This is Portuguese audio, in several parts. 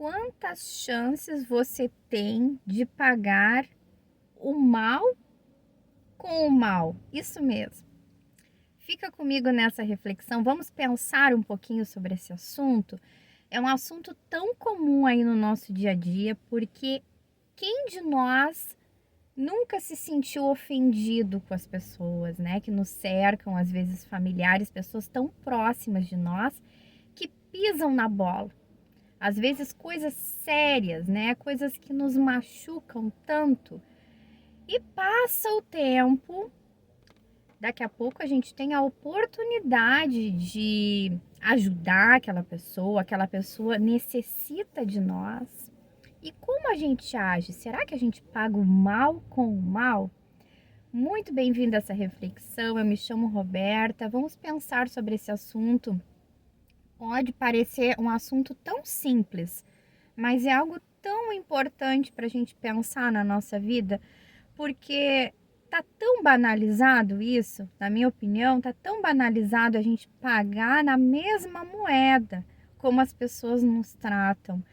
Quantas chances você tem de pagar o mal com o mal? Isso mesmo. Fica comigo nessa reflexão. Vamos pensar um pouquinho sobre esse assunto. É um assunto tão comum aí no nosso dia a dia, porque quem de nós nunca se sentiu ofendido com as pessoas, né, que nos cercam, às vezes familiares, pessoas tão próximas de nós que pisam na bola. Às vezes coisas sérias, né? Coisas que nos machucam tanto. E passa o tempo, daqui a pouco a gente tem a oportunidade de ajudar aquela pessoa necessita de nós. E como a gente age? Será que a gente paga o mal com o mal? Muito bem-vinda a essa reflexão. Eu me chamo Roberta. Vamos pensar sobre esse assunto. Pode parecer um assunto tão simples, mas é algo tão importante para a gente pensar na nossa vida, porque tá tão banalizado isso, na minha opinião, tá tão banalizado a gente pagar na mesma moeda como as pessoas nos tratam.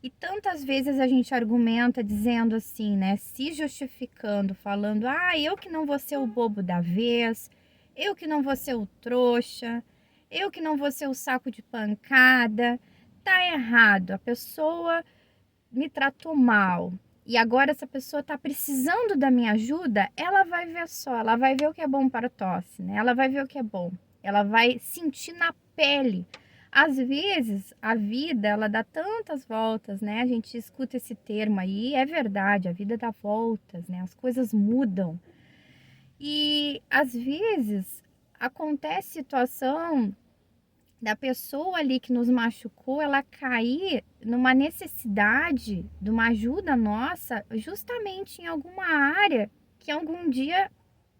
E tantas vezes a gente argumenta dizendo assim, né, se justificando, falando, eu que não vou ser o bobo da vez, eu que não vou ser o trouxa, eu que não vou ser o saco de pancada. Tá errado, a pessoa me tratou mal e agora essa pessoa tá precisando da minha ajuda, ela vai ver só, ela vai ver o que é bom para a tosse, né? Ela vai ver o que é bom, ela vai sentir na pele. Às vezes, a vida, ela dá tantas voltas, né? A gente escuta esse termo aí, é verdade, a vida dá voltas, né? As coisas mudam. E, às vezes, acontece situação da pessoa ali que nos machucou, ela cair numa necessidade de uma ajuda nossa, justamente em alguma área que algum dia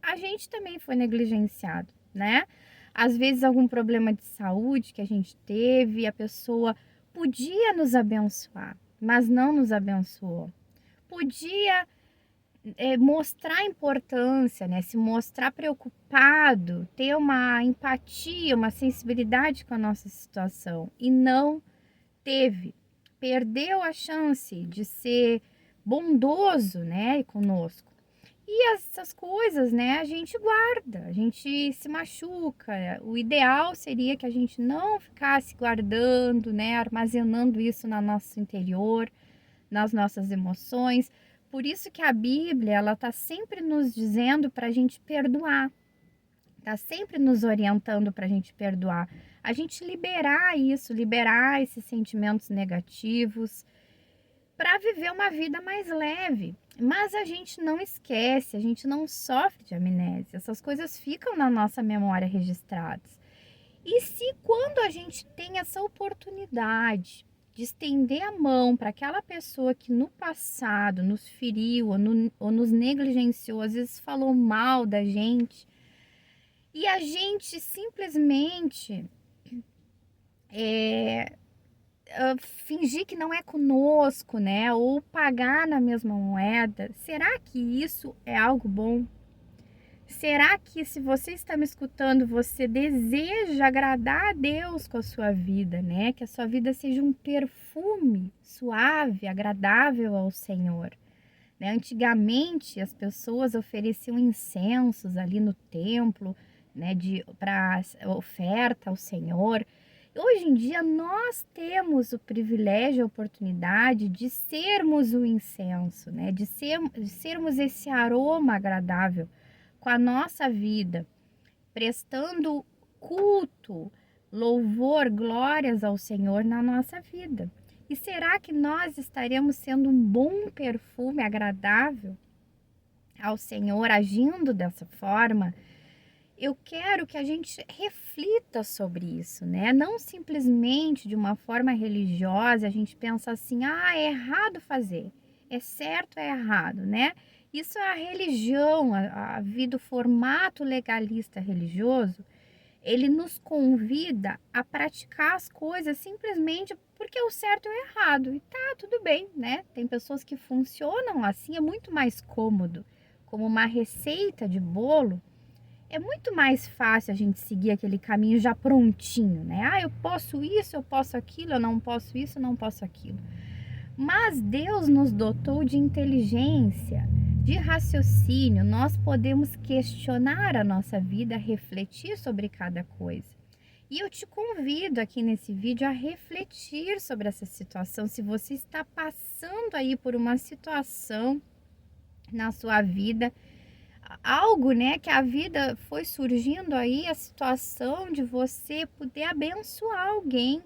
a gente também foi negligenciado, né? Às vezes algum problema de saúde que a gente teve, a pessoa podia nos abençoar, mas não nos abençoou. Podia mostrar importância, né? Se mostrar preocupado, ter uma empatia, uma sensibilidade com a nossa situação e não teve, perdeu a chance de ser bondoso, né, conosco. E essas coisas, né, a gente guarda, a gente se machuca. O ideal seria que a gente não ficasse guardando, né, armazenando isso no nosso interior, nas nossas emoções. Por isso que a Bíblia, ela está sempre nos dizendo para a gente perdoar, está sempre nos orientando para a gente perdoar, a gente liberar isso, liberar esses sentimentos negativos, para viver uma vida mais leve. Mas a gente não esquece, a gente não sofre de amnésia, essas coisas ficam na nossa memória registradas. E se quando a gente tem essa oportunidade de estender a mão para aquela pessoa que no passado nos feriu ou nos negligenciou, às vezes falou mal da gente, e a gente simplesmente fingir que não é conosco, né? Ou pagar na mesma moeda, será que isso é algo bom? Será que se você está me escutando, você deseja agradar a Deus com a sua vida, né? Que a sua vida seja um perfume suave, agradável ao Senhor, né? Antigamente as pessoas ofereciam incensos ali no templo, né, para oferta ao Senhor. Hoje em dia nós temos o privilégio, a oportunidade de sermos o incenso, né? De sermos esse aroma agradável com a nossa vida, prestando culto, louvor, glórias ao Senhor na nossa vida. E será que nós estaremos sendo um bom perfume agradável ao Senhor, agindo dessa forma? Eu quero que a gente reflita sobre isso, né? Não simplesmente de uma forma religiosa, a gente pensa assim, é errado fazer, é certo, é errado, né? Isso é a religião, a vida, o formato legalista religioso, ele nos convida a praticar as coisas simplesmente porque é o certo e o errado. E tá, tudo bem, né? Tem pessoas que funcionam assim, é muito mais cômodo, como uma receita de bolo. É muito mais fácil a gente seguir aquele caminho já prontinho, né? Eu posso isso, eu posso aquilo, eu não posso isso, eu não posso aquilo. Mas Deus nos dotou de inteligência, de raciocínio, nós podemos questionar a nossa vida, refletir sobre cada coisa. E eu te convido aqui nesse vídeo a refletir sobre essa situação. Se você está passando aí por uma situação na sua vida, algo, né, que a vida foi surgindo aí, a situação de você poder abençoar alguém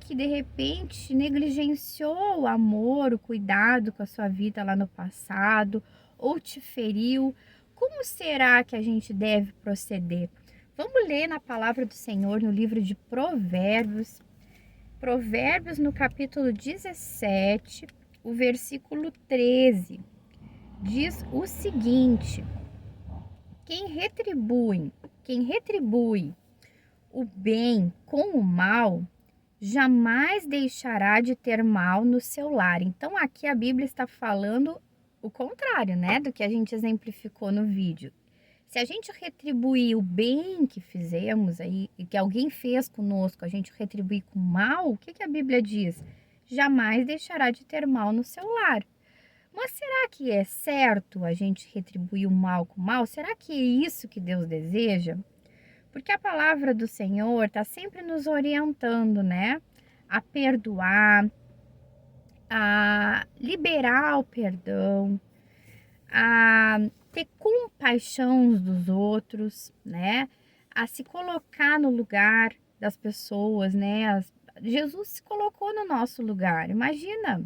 que de repente negligenciou o amor, o cuidado com a sua vida lá no passado, ou te feriu. Como será que a gente deve proceder? Vamos ler na palavra do Senhor no livro de Provérbios, Provérbios no capítulo 17, o versículo 13. Diz o seguinte: quem retribui o bem com o mal, jamais deixará de ter mal no seu lar. Então aqui a Bíblia está falando o contrário, né, do que a gente exemplificou no vídeo. Se a gente retribuir o bem que fizemos aí, e que alguém fez conosco, a gente retribuir com mal, o que que a Bíblia diz? Jamais deixará de ter mal no seu lar. Mas será que é certo a gente retribuir o mal com o mal? Será que é isso que Deus deseja? Porque a palavra do Senhor está sempre nos orientando, né? A perdoar, a liberar o perdão, a ter compaixão uns dos outros, né? A se colocar no lugar das pessoas, né? Jesus se colocou no nosso lugar. Imagina,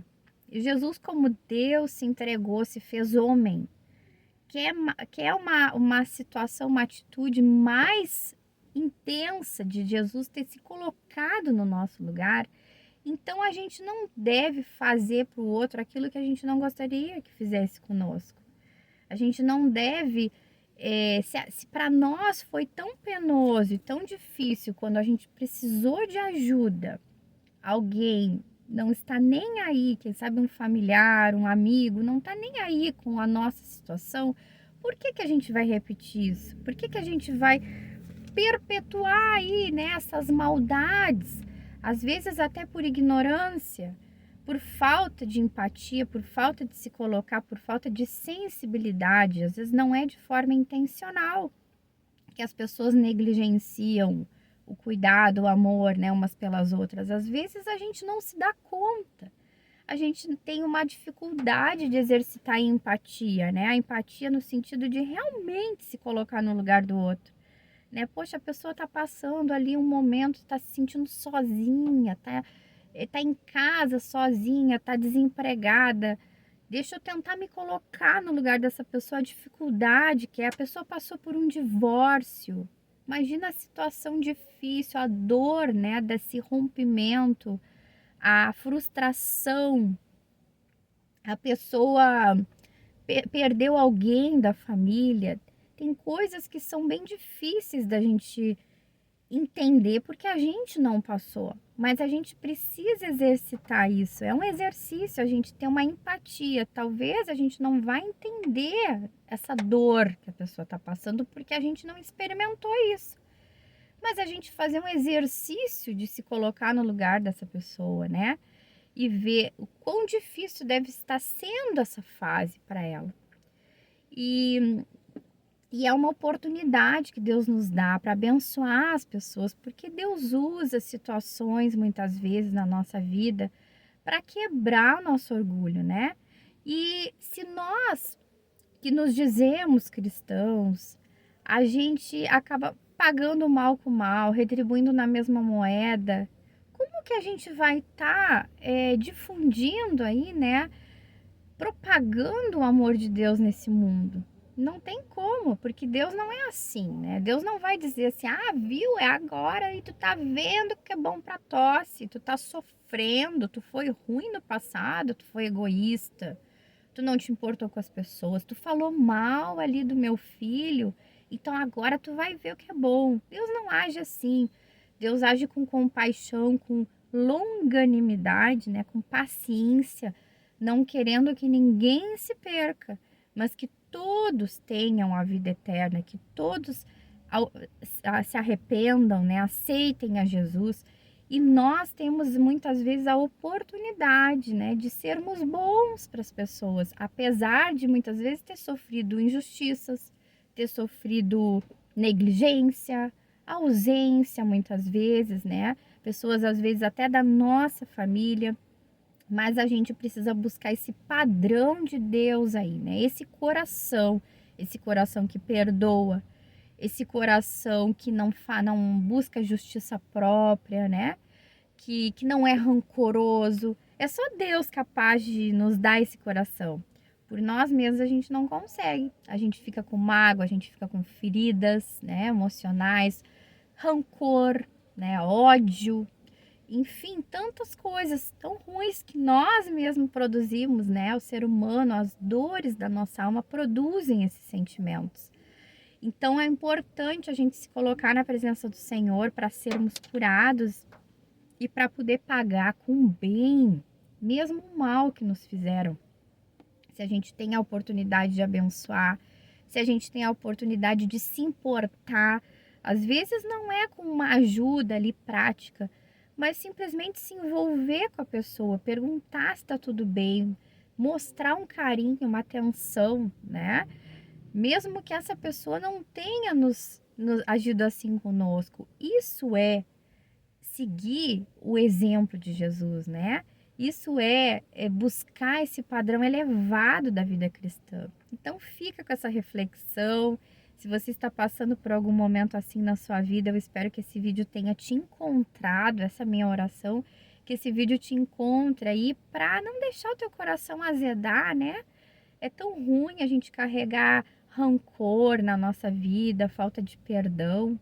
Jesus como Deus se entregou, se fez homem. Que é uma situação, uma atitude mais intensa de Jesus ter se colocado no nosso lugar. Então a gente não deve fazer para o outro aquilo que a gente não gostaria que fizesse conosco. A gente não deve, se para nós foi tão penoso e tão difícil quando a gente precisou de ajuda, alguém não está nem aí, quem sabe um familiar, um amigo, não está nem aí com a nossa situação, por que que a gente vai repetir isso? Por que que a gente vai perpetuar aí, né, essas maldades? Às vezes até por ignorância, por falta de empatia, por falta de se colocar, por falta de sensibilidade. Às vezes não é de forma intencional que as pessoas negligenciam o cuidado, o amor, né, umas pelas outras. Às vezes a gente não se dá conta. A gente tem uma dificuldade de exercitar a empatia, né? A empatia no sentido de realmente se colocar no lugar do outro, né? Poxa, a pessoa tá passando ali um momento, tá se sentindo sozinha, tá em casa sozinha, tá desempregada. Deixa eu tentar me colocar no lugar dessa pessoa, a dificuldade que é. A pessoa passou por um divórcio. Imagina a situação difícil, a dor, né, desse rompimento, a frustração. A pessoa perdeu alguém da família. Tem coisas que são bem difíceis da gente entender porque a gente não passou, mas a gente precisa exercitar isso. É um exercício a gente ter uma empatia. Talvez a gente não vai entender essa dor que a pessoa está passando porque a gente não experimentou isso. Mas a gente fazer um exercício de se colocar no lugar dessa pessoa, né? E ver o quão difícil deve estar sendo essa fase para ela. E é uma oportunidade que Deus nos dá para abençoar as pessoas, porque Deus usa situações muitas vezes na nossa vida para quebrar o nosso orgulho, né? E se nós que nos dizemos cristãos, a gente acaba pagando o mal com o mal, retribuindo na mesma moeda, como que a gente vai estar difundindo aí, né? Propagando o amor de Deus nesse mundo? Não tem como, porque Deus não é assim, né? Deus não vai dizer assim, ah, viu, é agora e tu tá vendo que é bom pra tosse, tu tá sofrendo, tu foi ruim no passado, tu foi egoísta, tu não te importou com as pessoas, tu falou mal ali do meu filho, então agora tu vai ver o que é bom. Deus não age assim. Deus age com compaixão, com longanimidade, né? Com paciência, não querendo que ninguém se perca, mas que todos tenham a vida eterna, que todos se arrependam, né? Aceitem a Jesus. E nós temos muitas vezes a oportunidade, né, de sermos bons para as pessoas, apesar de muitas vezes ter sofrido injustiças, ter sofrido negligência, ausência muitas vezes, né? Pessoas às vezes até da nossa família, mas a gente precisa buscar esse padrão de Deus aí, né? Esse coração que perdoa, esse coração que não busca justiça própria, né? Que não é rancoroso. É só Deus capaz de nos dar esse coração. Por nós mesmos a gente não consegue. A gente fica com mágoa, a gente fica com feridas, né, emocionais, rancor, né, ódio, enfim, tantas coisas tão ruins que nós mesmos produzimos, né? O ser humano, as dores da nossa alma produzem esses sentimentos. Então é importante a gente se colocar na presença do Senhor para sermos curados e para poder pagar com bem, mesmo o mal que nos fizeram. Se a gente tem a oportunidade de abençoar, se a gente tem a oportunidade de se importar, às vezes não é com uma ajuda ali prática, mas simplesmente se envolver com a pessoa, perguntar se está tudo bem, mostrar um carinho, uma atenção, né? Mesmo que essa pessoa não tenha nos agido assim conosco, isso é seguir o exemplo de Jesus, né? Isso é buscar esse padrão elevado da vida cristã. Então fica com essa reflexão. Se você está passando por algum momento assim na sua vida, eu espero que esse vídeo tenha te encontrado, essa é a minha oração, que esse vídeo te encontre aí para não deixar o teu coração azedar, né? É tão ruim a gente carregar rancor na nossa vida, falta de perdão.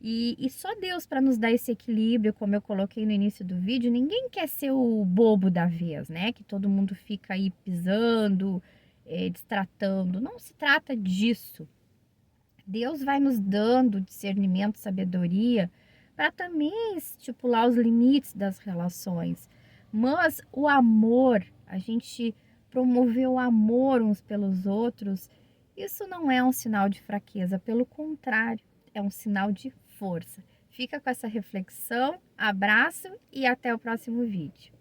E só Deus para nos dar esse equilíbrio, como eu coloquei no início do vídeo. Ninguém quer ser o bobo da vez, né? Que todo mundo fica aí pisando, destratando. Não se trata disso. Deus vai nos dando discernimento, sabedoria, para também estipular os limites das relações. Mas o amor, a gente promover o amor uns pelos outros, isso não é um sinal de fraqueza, pelo contrário, é um sinal de força. Fica com essa reflexão, abraço e até o próximo vídeo.